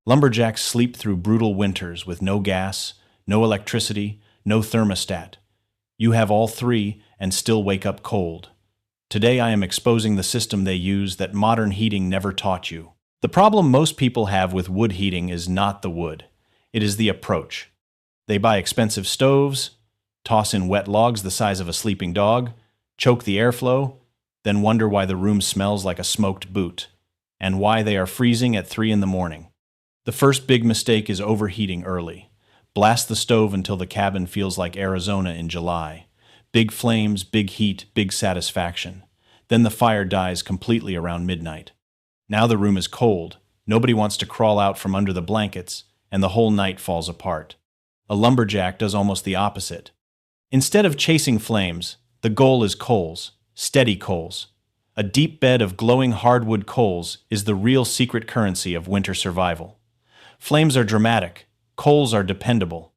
Lumberjacks sleep through brutal winters with no gas, no electricity, no thermostat. You have all three and still wake up cold. Today I am exposing the system they use that modern heating never taught you. The problem most people have with wood heating is not the wood. It is the approach. They buy expensive stoves, toss in wet logs the size of a sleeping dog, choke the airflow, then wonder why the room smells like a smoked boot, and why they are freezing at 3 in the morning. The first big mistake is overheating early. Blast the stove until the cabin feels like Arizona in July. Big flames, big heat, big satisfaction. Then the fire dies completely around midnight. Now the room is cold, nobody wants to crawl out from under the blankets, and the whole night falls apart. A lumberjack does almost the opposite. Instead of chasing flames, the goal is coals, steady coals. A deep bed of glowing hardwood coals is the real secret currency of winter survival. Flames are dramatic, coals are dependable.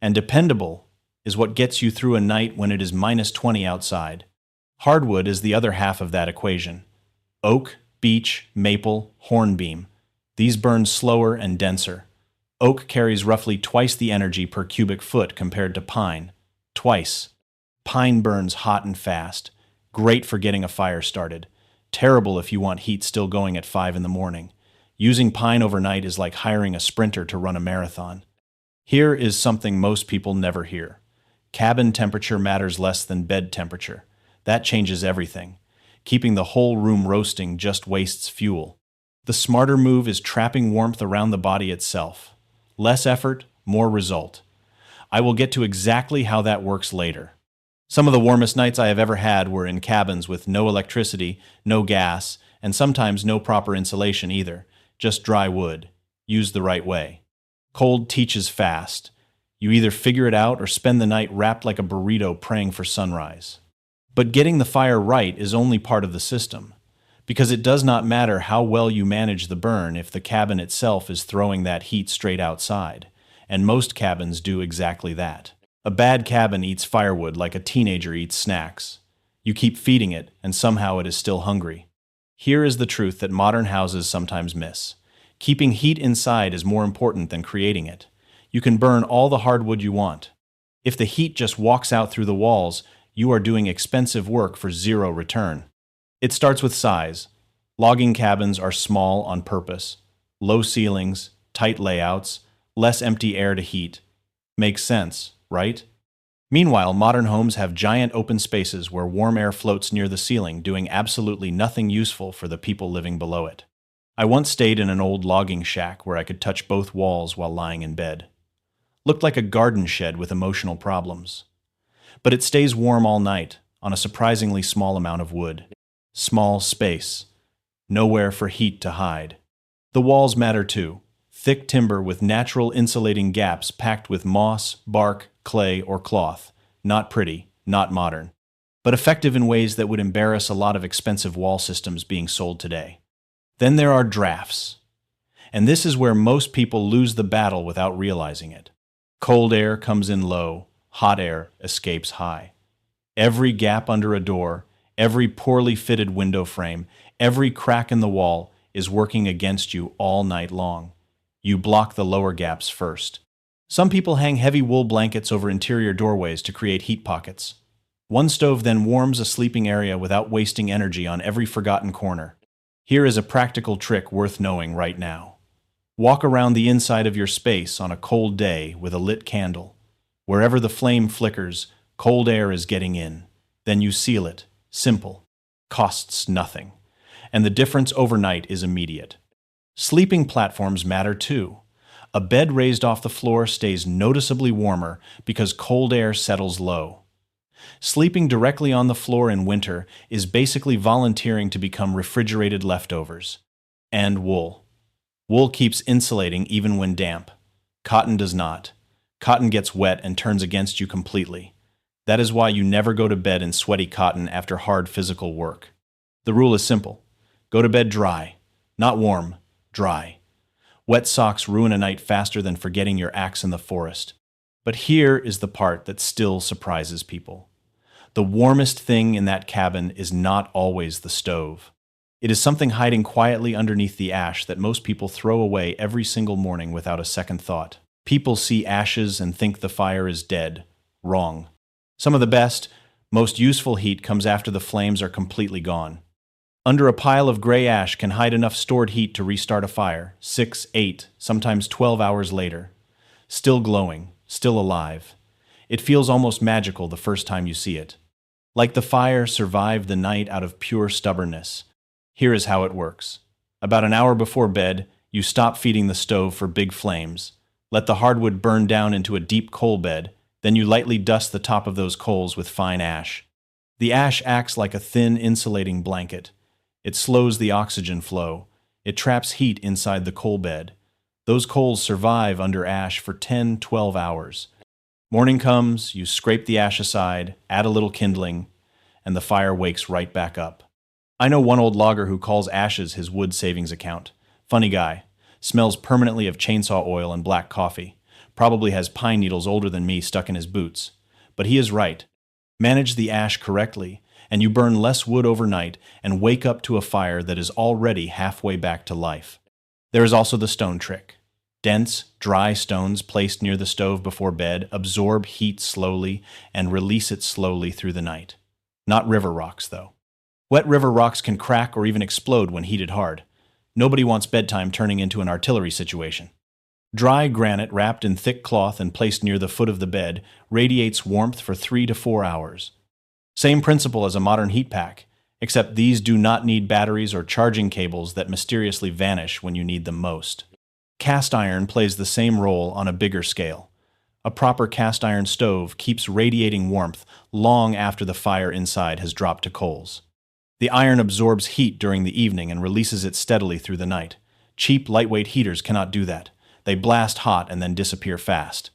And dependable is what gets you through a night when it is -20 outside. Hardwood is the other half of that equation. Oak, beech, maple, hornbeam. These burn slower and denser. Oak carries roughly twice the energy per cubic foot compared to pine. Twice. Pine burns hot and fast. Great for getting a fire started. Terrible if you want heat still going at 5 in the morning. Using pine overnight is like hiring a sprinter to run a marathon. Here is something most people never hear. Cabin temperature matters less than bed temperature. That changes everything. Keeping the whole room roasting just wastes fuel. The smarter move is trapping warmth around the body itself. Less effort, more result. I will get to exactly how that works later. Some of the warmest nights I have ever had were in cabins with no electricity, no gas, and sometimes no proper insulation either, just dry wood, used the right way. Cold teaches fast. You either figure it out or spend the night wrapped like a burrito praying for sunrise. But getting the fire right is only part of the system, because it does not matter how well you manage the burn if the cabin itself is throwing that heat straight outside, and most cabins do exactly that. A bad cabin eats firewood like a teenager eats snacks. You keep feeding it, and somehow it is still hungry. Here is the truth that modern houses sometimes miss. Keeping heat inside is more important than creating it. You can burn all the hardwood you want. If the heat just walks out through the walls, you are doing expensive work for zero return. It starts with size. Logging cabins are small on purpose. Low ceilings, tight layouts, less empty air to heat. Makes sense, right? Meanwhile, modern homes have giant open spaces where warm air floats near the ceiling, doing absolutely nothing useful for the people living below it. I once stayed in an old logging shack where I could touch both walls while lying in bed. Looked like a garden shed with emotional problems. But it stays warm all night, on a surprisingly small amount of wood. Small space. Nowhere for heat to hide. The walls matter too. Thick timber with natural insulating gaps packed with moss, bark, clay, or cloth. Not pretty, not modern. But effective in ways that would embarrass a lot of expensive wall systems being sold today. Then there are drafts. And this is where most people lose the battle without realizing it. Cold air comes in low. Hot air escapes high. Every gap under a door, every poorly fitted window frame, every crack in the wall is working against you all night long. You block the lower gaps first. Some people hang heavy wool blankets over interior doorways to create heat pockets. One stove then warms a sleeping area without wasting energy on every forgotten corner. Here is a practical trick worth knowing right now. Walk around the inside of your space on a cold day with a lit candle. Wherever the flame flickers, cold air is getting in. Then you seal it. Simple. Costs nothing. And the difference overnight is immediate. Sleeping platforms matter too. A bed raised off the floor stays noticeably warmer because cold air settles low. Sleeping directly on the floor in winter is basically volunteering to become refrigerated leftovers. And wool. Wool keeps insulating even when damp. Cotton does not. Cotton gets wet and turns against you completely. That is why you never go to bed in sweaty cotton after hard physical work. The rule is simple. Go to bed dry. Not warm, dry. Wet socks ruin a night faster than forgetting your axe in the forest. But here is the part that still surprises people. The warmest thing in that cabin is not always the stove. It is something hiding quietly underneath the ash that most people throw away every single morning without a second thought. People see ashes and think the fire is dead. Wrong. Some of the best, most useful heat comes after the flames are completely gone. Under a pile of gray ash can hide enough stored heat to restart a fire, 6, 8, sometimes 12 hours later. Still glowing, still alive. It feels almost magical the first time you see it. Like the fire survived the night out of pure stubbornness. Here is how it works. About an hour before bed, you stop feeding the stove for big flames. Let the hardwood burn down into a deep coal bed, then you lightly dust the top of those coals with fine ash. The ash acts like a thin, insulating blanket. It slows the oxygen flow. It traps heat inside the coal bed. Those coals survive under ash for 10, 12 hours. Morning comes, you scrape the ash aside, add a little kindling, and the fire wakes right back up. I know one old logger who calls ashes his wood savings account. Funny guy. Smells permanently of chainsaw oil and black coffee. Probably has pine needles older than me stuck in his boots. But he is right. Manage the ash correctly, and you burn less wood overnight and wake up to a fire that is already halfway back to life. There is also the stone trick. Dense, dry stones placed near the stove before bed absorb heat slowly and release it slowly through the night. Not river rocks, though. Wet river rocks can crack or even explode when heated hard. Nobody wants bedtime turning into an artillery situation. Dry granite wrapped in thick cloth and placed near the foot of the bed radiates warmth for 3 to 4 hours. Same principle as a modern heat pack, except these do not need batteries or charging cables that mysteriously vanish when you need them most. Cast iron plays the same role on a bigger scale. A proper cast iron stove keeps radiating warmth long after the fire inside has dropped to coals. The iron absorbs heat during the evening and releases it steadily through the night. Cheap, lightweight heaters cannot do that. They blast hot and then disappear fast.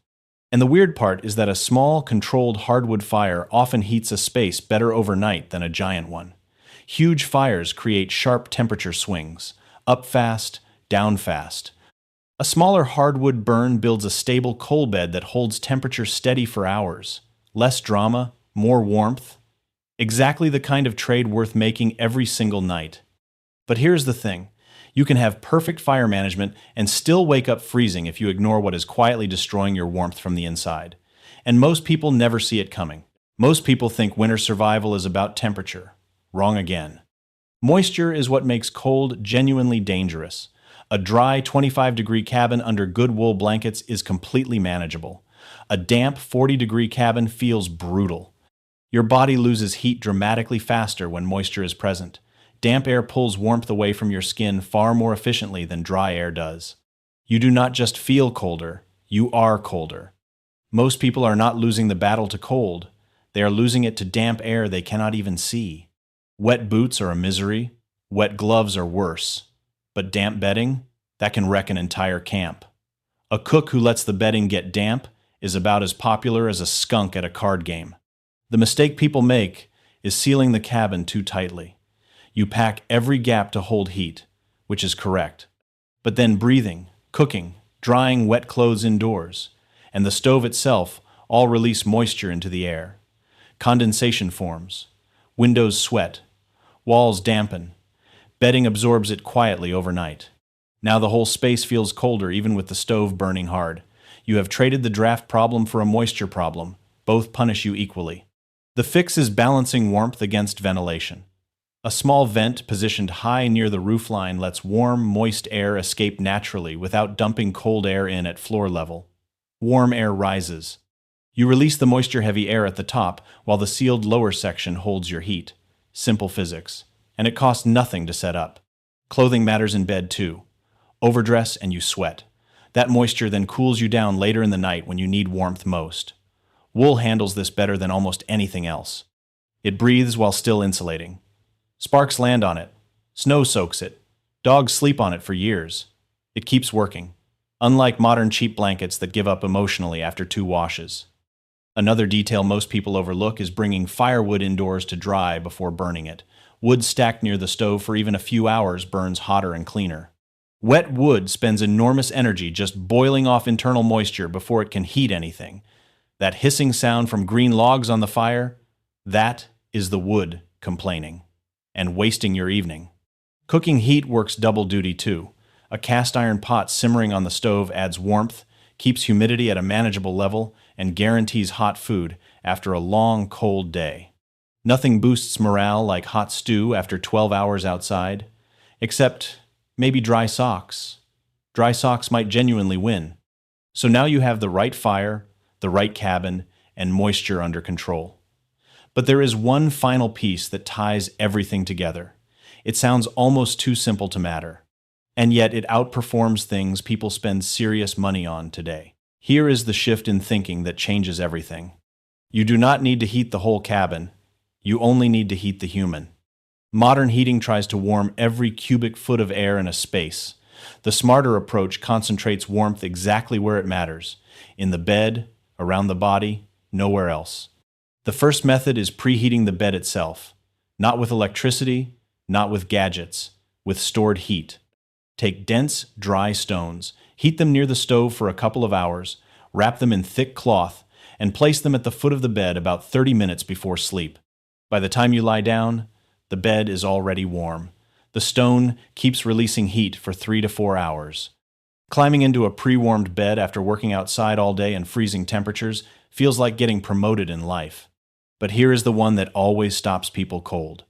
And the weird part is that a small, controlled hardwood fire often heats a space better overnight than a giant one. Huge fires create sharp temperature swings, up fast, down fast. A smaller hardwood burn builds a stable coal bed that holds temperature steady for hours. Less drama, more warmth. Exactly the kind of trade worth making every single night. But here's the thing. You can have perfect fire management and still wake up freezing if you ignore what is quietly destroying your warmth from the inside. And most people never see it coming. Most people think winter survival is about temperature. Wrong again. Moisture is what makes cold genuinely dangerous. A dry 25-degree cabin under good wool blankets is completely manageable. A damp 40-degree cabin feels brutal. Your body loses heat dramatically faster when moisture is present. Damp air pulls warmth away from your skin far more efficiently than dry air does. You do not just feel colder, you are colder. Most people are not losing the battle to cold. They are losing it to damp air they cannot even see. Wet boots are a misery. Wet gloves are worse. But damp bedding? That can wreck an entire camp. A cook who lets the bedding get damp is about as popular as a skunk at a card game. The mistake people make is sealing the cabin too tightly. You pack every gap to hold heat, which is correct. But then breathing, cooking, drying wet clothes indoors, and the stove itself all release moisture into the air. Condensation forms. Windows sweat. Walls dampen. Bedding absorbs it quietly overnight. Now the whole space feels colder even with the stove burning hard. You have traded the draft problem for a moisture problem. Both punish you equally. The fix is balancing warmth against ventilation. A small vent positioned high near the roofline lets warm, moist air escape naturally without dumping cold air in at floor level. Warm air rises. You release the moisture-heavy air at the top while the sealed lower section holds your heat. Simple physics. And it costs nothing to set up. Clothing matters in bed too. Overdress and you sweat. That moisture then cools you down later in the night when you need warmth most. Wool handles this better than almost anything else. It breathes while still insulating. Sparks land on it. Snow soaks it. Dogs sleep on it for years. It keeps working. Unlike modern cheap blankets that give up emotionally after 2 washes. Another detail most people overlook is bringing firewood indoors to dry before burning it. Wood stacked near the stove for even a few hours burns hotter and cleaner. Wet wood spends enormous energy just boiling off internal moisture before it can heat anything. That hissing sound from green logs on the fire, that is the wood complaining and wasting your evening. Cooking heat works double duty too. A cast iron pot simmering on the stove adds warmth, keeps humidity at a manageable level, and guarantees hot food after a long, cold day. Nothing boosts morale like hot stew after 12 hours outside, except maybe dry socks. Dry socks might genuinely win. So now you have the right fire, the right cabin, and moisture under control. But there is one final piece that ties everything together. It sounds almost too simple to matter, and yet it outperforms things people spend serious money on today. Here is the shift in thinking that changes everything. You do not need to heat the whole cabin. You only need to heat the human. Modern heating tries to warm every cubic foot of air in a space. The smarter approach concentrates warmth exactly where it matters, in the bed, around the body, nowhere else. The first method is preheating the bed itself, not with electricity, not with gadgets, with stored heat. Take dense, dry stones, heat them near the stove for a couple of hours, wrap them in thick cloth, and place them at the foot of the bed about 30 minutes before sleep. By the time you lie down, the bed is already warm. The stone keeps releasing heat for 3 to 4 hours. Climbing into a pre-warmed bed after working outside all day in freezing temperatures feels like getting promoted in life. But here is the one that always stops people cold.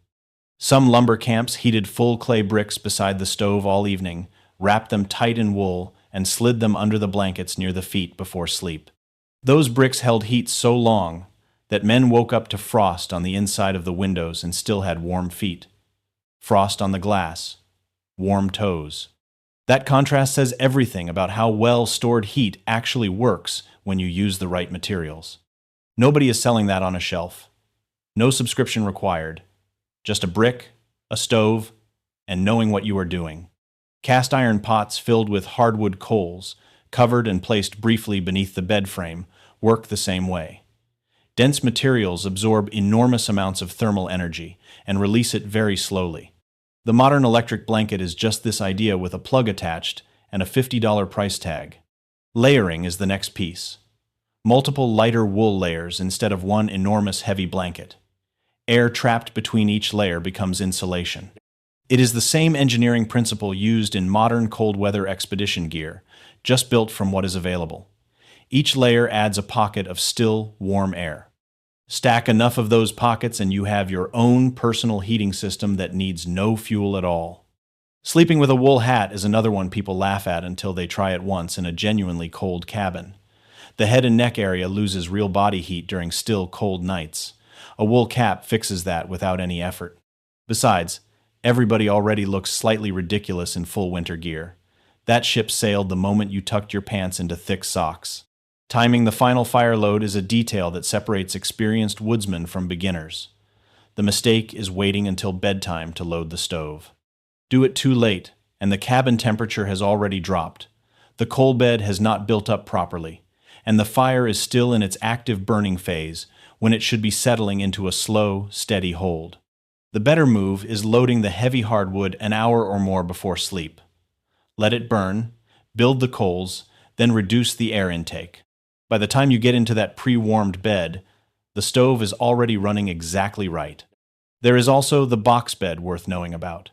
Some lumber camps heated full clay bricks beside the stove all evening, wrapped them tight in wool, and slid them under the blankets near the feet before sleep. Those bricks held heat so long that men woke up to frost on the inside of the windows and still had warm feet. Frost on the glass, warm toes. That contrast says everything about how well stored heat actually works when you use the right materials. Nobody is selling that on a shelf. No subscription required. Just a brick, a stove, and knowing what you are doing. Cast iron pots filled with hardwood coals, covered and placed briefly beneath the bed frame, work the same way. Dense materials absorb enormous amounts of thermal energy and release it very slowly. The modern electric blanket is just this idea with a plug attached and a $50 price tag. Layering is the next piece. Multiple lighter wool layers instead of one enormous heavy blanket. Air trapped between each layer becomes insulation. It is the same engineering principle used in modern cold weather expedition gear, just built from what is available. Each layer adds a pocket of still, warm air. Stack enough of those pockets and you have your own personal heating system that needs no fuel at all. Sleeping with a wool hat is another one people laugh at until they try it once in a genuinely cold cabin. The head and neck area loses real body heat during still, cold nights. A wool cap fixes that without any effort. Besides, everybody already looks slightly ridiculous in full winter gear. That ship sailed the moment you tucked your pants into thick socks. Timing the final fire load is a detail that separates experienced woodsmen from beginners. The mistake is waiting until bedtime to load the stove. Do it too late, and the cabin temperature has already dropped. The coal bed has not built up properly, and the fire is still in its active burning phase when it should be settling into a slow, steady hold. The better move is loading the heavy hardwood an hour or more before sleep. Let it burn, build the coals, then reduce the air intake. By the time you get into that pre-warmed bed, the stove is already running exactly right. There is also the box bed worth knowing about.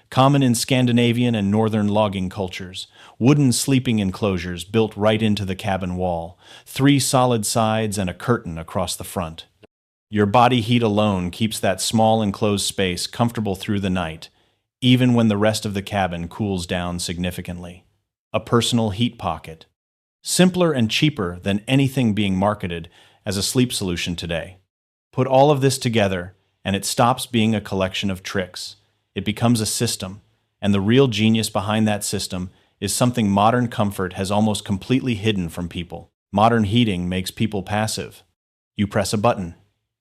Common in Scandinavian and northern logging cultures, wooden sleeping enclosures built right into the cabin wall, 3 solid sides and a curtain across the front. Your body heat alone keeps that small enclosed space comfortable through the night, even when the rest of the cabin cools down significantly. A personal heat pocket. Simpler and cheaper than anything being marketed as a sleep solution today. Put all of this together, and it stops being a collection of tricks. It becomes a system, and the real genius behind that system is something modern comfort has almost completely hidden from people. Modern heating makes people passive. You press a button.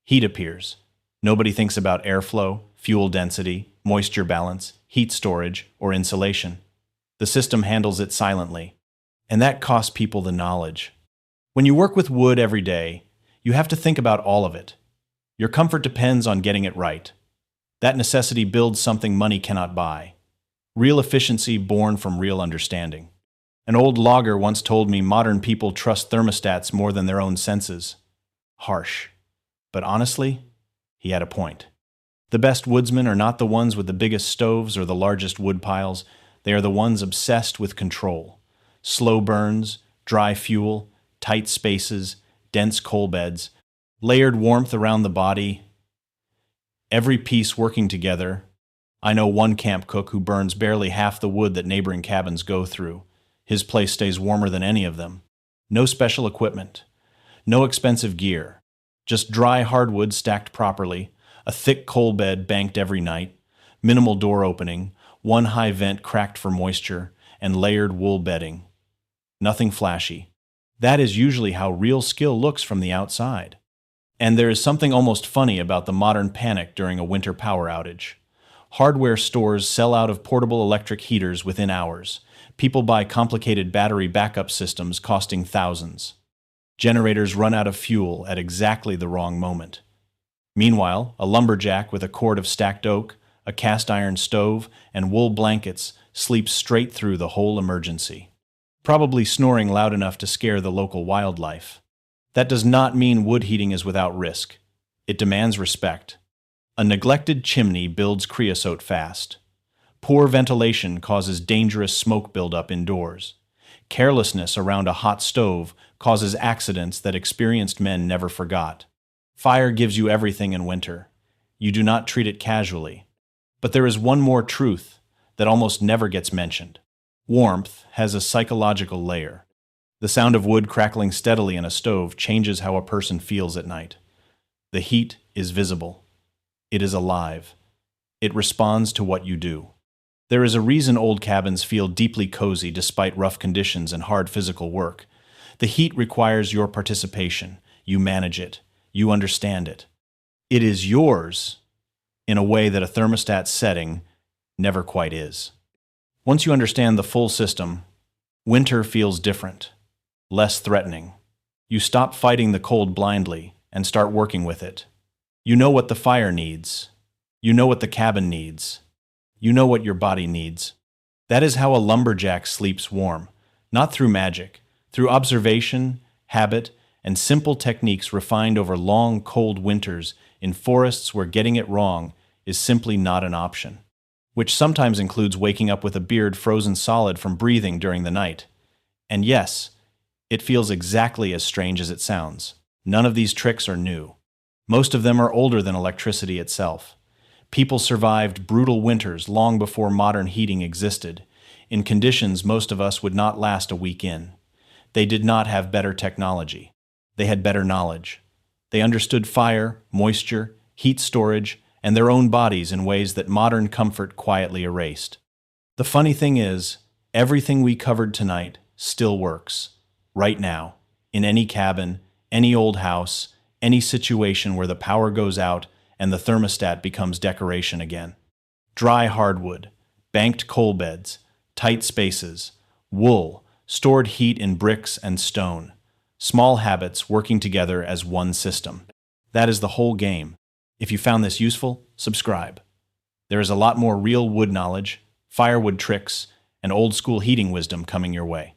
Heat appears. Nobody thinks about airflow, fuel density, moisture balance, heat storage, or insulation. The system handles it silently. And that costs people the knowledge. When you work with wood every day, you have to think about all of it. Your comfort depends on getting it right. That necessity builds something money cannot buy. Real efficiency born from real understanding. An old logger once told me modern people trust thermostats more than their own senses. Harsh. But honestly, he had a point. The best woodsmen are not the ones with the biggest stoves or the largest wood piles. They are the ones obsessed with control. Slow burns, dry fuel, tight spaces, dense coal beds, layered warmth around the body, every piece working together. I know one camp cook who burns barely half the wood that neighboring cabins go through. His place stays warmer than any of them. No special equipment. No expensive gear. Just dry hardwood stacked properly, a thick coal bed banked every night, minimal door opening, one high vent cracked for moisture, and layered wool bedding. Nothing flashy. That is usually how real skill looks from the outside. And there is something almost funny about the modern panic during a winter power outage. Hardware stores sell out of portable electric heaters within hours. People buy complicated battery backup systems costing thousands. Generators run out of fuel at exactly the wrong moment. Meanwhile, a lumberjack with a cord of stacked oak, a cast iron stove, and wool blankets sleeps straight through the whole emergency, probably snoring loud enough to scare the local wildlife. That does not mean wood heating is without risk. It demands respect. A neglected chimney builds creosote fast. Poor ventilation causes dangerous smoke buildup indoors. Carelessness around a hot stove causes accidents that experienced men never forgot. Fire gives you everything in winter. You do not treat it casually. But there is one more truth that almost never gets mentioned. Warmth has a psychological layer. The sound of wood crackling steadily in a stove changes how a person feels at night. The heat is visible. It is alive. It responds to what you do. There is a reason old cabins feel deeply cozy despite rough conditions and hard physical work. The heat requires your participation. You manage it. You understand it. It is yours in a way that a thermostat setting never quite is. Once you understand the full system, winter feels different, less threatening. You stop fighting the cold blindly and start working with it. You know what the fire needs. You know what the cabin needs. You know what your body needs. That is how a lumberjack sleeps warm, not through magic, through observation, habit, and simple techniques refined over long, cold winters in forests where getting it wrong is simply not an option, which sometimes includes waking up with a beard frozen solid from breathing during the night. And yes, it feels exactly as strange as it sounds. None of these tricks are new. Most of them are older than electricity itself. People survived brutal winters long before modern heating existed, in conditions most of us would not last a week in. They did not have better technology. They had better knowledge. They understood fire, moisture, heat storage, and their own bodies in ways that modern comfort quietly erased. The funny thing is, everything we covered tonight still works, right now, in any cabin, any old house, any situation where the power goes out and the thermostat becomes decoration again. Dry hardwood, banked coal beds, tight spaces, wool, stored heat in bricks and stone, small habits working together as one system. That is the whole game. If you found this useful, subscribe. There is a lot more real wood knowledge, firewood tricks, and old school heating wisdom coming your way.